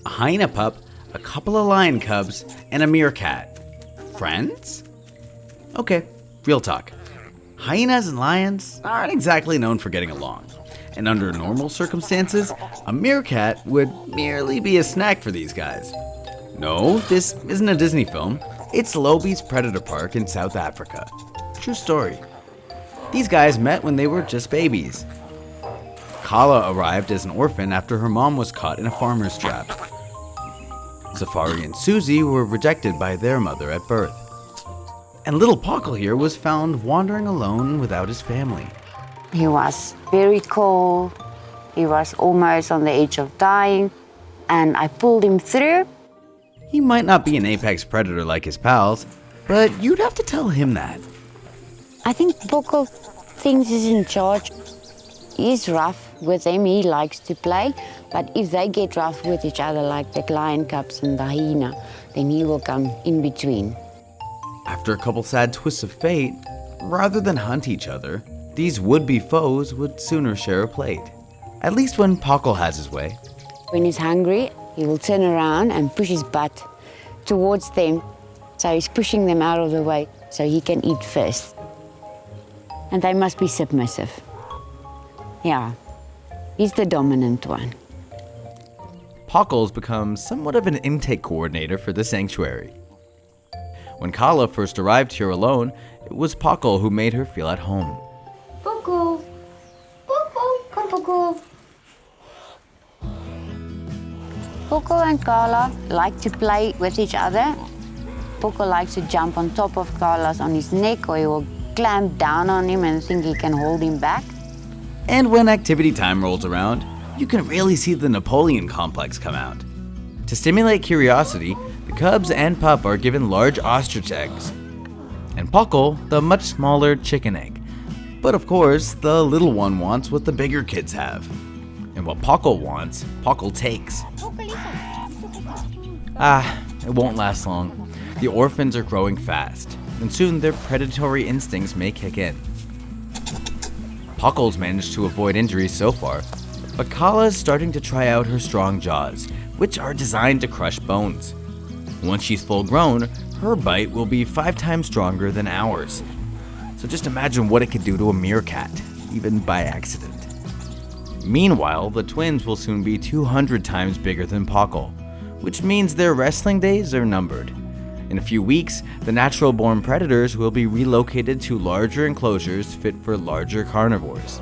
a hyena pup, a couple of lion cubs, and a meerkat. Friends? Okay, real talk. Hyenas and lions aren't exactly known for getting along, and under normal circumstances, a meerkat would merely be a snack for these guys. No, this isn't a Disney film. It's Lobi's Predator Park in South Africa. True story. These guys met when they were just babies. Kala arrived as an orphan after her mom was caught in a farmer's trap. Safari and Susie were rejected by their mother at birth. And little Pockle here was found wandering alone without his family. He was very cold. He was almost on the edge of dying, and I pulled him through. He might not be an apex predator like his pals, but you'd have to tell him that. I think Pockle thinks he's in charge. He's rough with them, he likes to play, but if they get rough with each other like the lion cubs and the hyena, then he will come in between. After a couple sad twists of fate, rather than hunt each other, these would-be foes would sooner share a plate. At least when Pockle has his way. When he's hungry, he will turn around and push his butt towards them. So he's pushing them out of the way so he can eat first. And they must be submissive. Yeah, he's the dominant one. Pockle's become somewhat of an intake coordinator for the sanctuary. When Kala first arrived here alone, it was Pockle who made her feel at home. Pockle! Pockle! Come, Pockle! Pockle and Kala like to play with each other. Pockle likes to jump on top of Kala's on his neck, or he will clamp down on him and think he can hold him back. And when activity time rolls around, you can really see the Napoleon complex come out. To stimulate curiosity, the cubs and pup are given large ostrich eggs, and Pockle the much smaller chicken egg. But of course, the little one wants what the bigger kids have. And what Pockle wants, Pockle takes. It won't last long. The orphans are growing fast, and soon their predatory instincts may kick in. Pockle's managed to avoid injuries so far, but Kala is starting to try out her strong jaws, which are designed to crush bones. Once she's full grown, her bite will be 5 times stronger than ours. So just imagine what it could do to a meerkat, even by accident. Meanwhile, the twins will soon be 200 times bigger than Pockle, which means their wrestling days are numbered. In a few weeks, the natural-born predators will be relocated to larger enclosures fit for larger carnivores.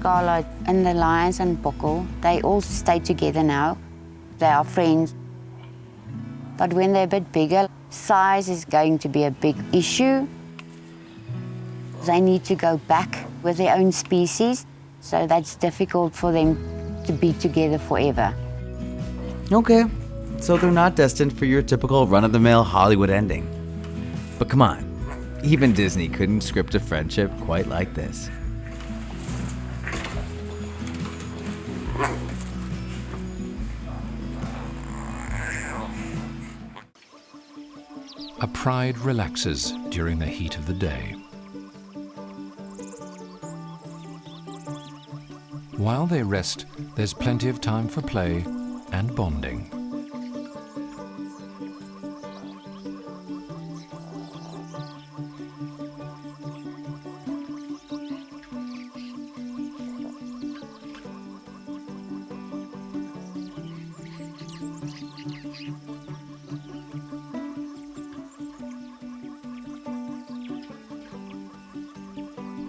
Kala and the lions and Pockle, they all stay together now. They are friends. But when they're a bit bigger, size is going to be a big issue. They need to go back with their own species, so that's difficult for them to be together forever. Okay, so they're not destined for your typical run-of-the-mill Hollywood ending. But come on, even Disney couldn't script a friendship quite like this. A pride relaxes during the heat of the day. While they rest, there's plenty of time for play and bonding.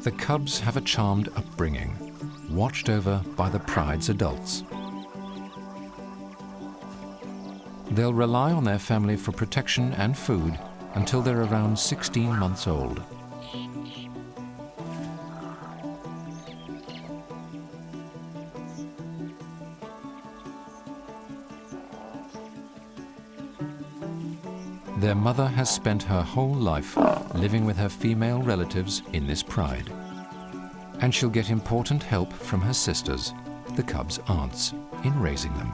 The cubs have a charmed upbringing, watched over by the pride's adults. They'll rely on their family for protection and food until they're around 16 months old. Their mother has spent her whole life living with her female relatives in this pride. And she'll get important help from her sisters, the cubs' aunts, in raising them.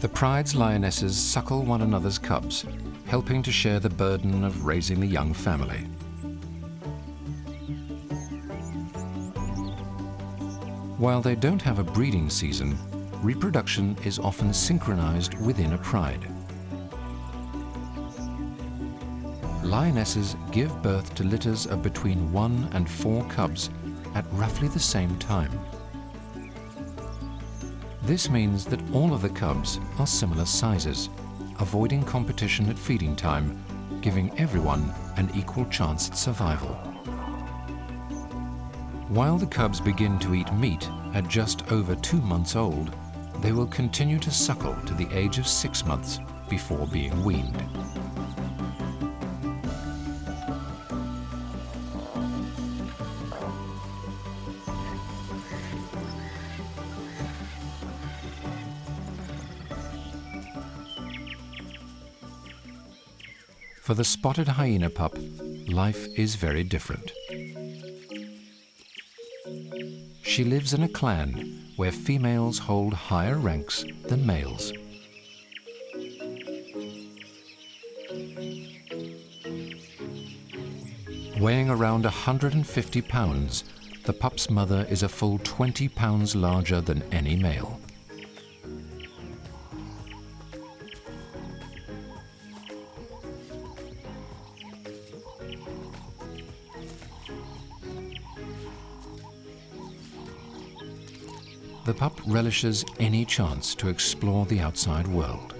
The pride's lionesses suckle one another's cubs, helping to share the burden of raising the young family. While they don't have a breeding season, reproduction is often synchronized within a pride. Lionesses give birth to litters of between 1 and 4 cubs at roughly the same time. This means that all of the cubs are similar sizes, avoiding competition at feeding time, giving everyone an equal chance at survival. While the cubs begin to eat meat at just over 2 months old, they will continue to suckle to the age of 6 months before being weaned. For the spotted hyena pup, life is very different. She lives in a clan where females hold higher ranks than males. Weighing around 150 pounds, the pup's mother is a full 20 pounds larger than any male. The pup relishes any chance to explore the outside world.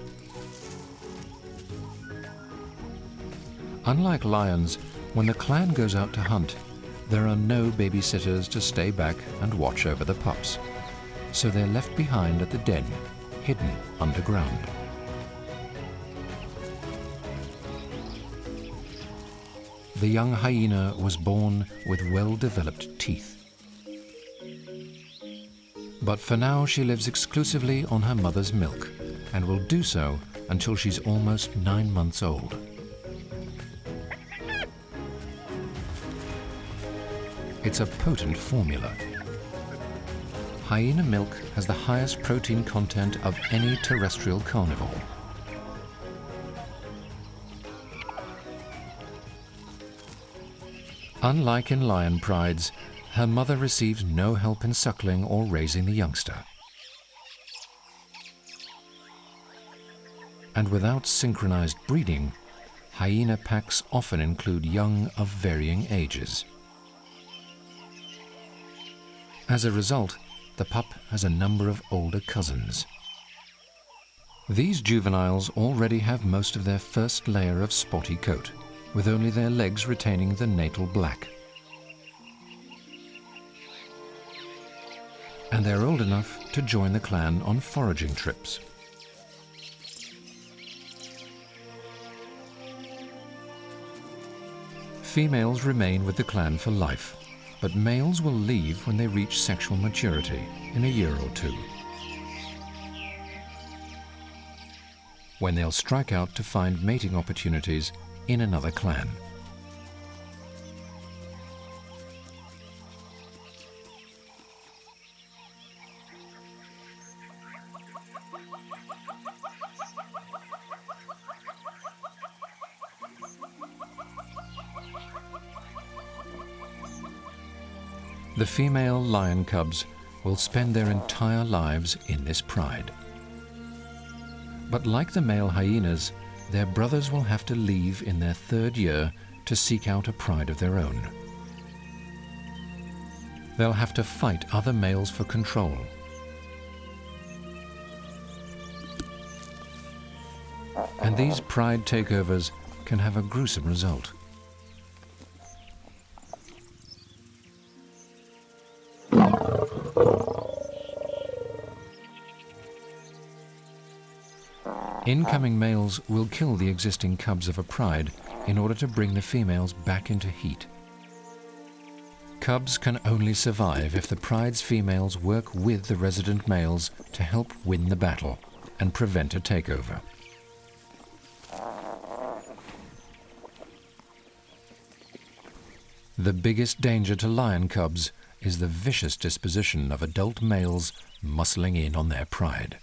Unlike lions, when the clan goes out to hunt, there are no babysitters to stay back and watch over the pups, so they're left behind at the den, hidden underground. The young hyena was born with well-developed teeth. But for now, she lives exclusively on her mother's milk and will do so until she's almost 9 months old. It's a potent formula. Hyena milk has the highest protein content of any terrestrial carnivore. Unlike in lion prides, her mother receives no help in suckling or raising the youngster. And without synchronized breeding, hyena packs often include young of varying ages. As a result, the pup has a number of older cousins. These juveniles already have most of their first layer of spotty coat, with only their legs retaining the natal black. And they're old enough to join the clan on foraging trips. Females remain with the clan for life, but males will leave when they reach sexual maturity in a year or 2, when they'll strike out to find mating opportunities in another clan. The female lion cubs will spend their entire lives in this pride. But like the male hyenas, their brothers will have to leave in their 3rd year to seek out a pride of their own. They'll have to fight other males for control. And these pride takeovers can have a gruesome result. Incoming males will kill the existing cubs of a pride in order to bring the females back into heat. Cubs can only survive if the pride's females work with the resident males to help win the battle and prevent a takeover. The biggest danger to lion cubs is the vicious disposition of adult males muscling in on their pride.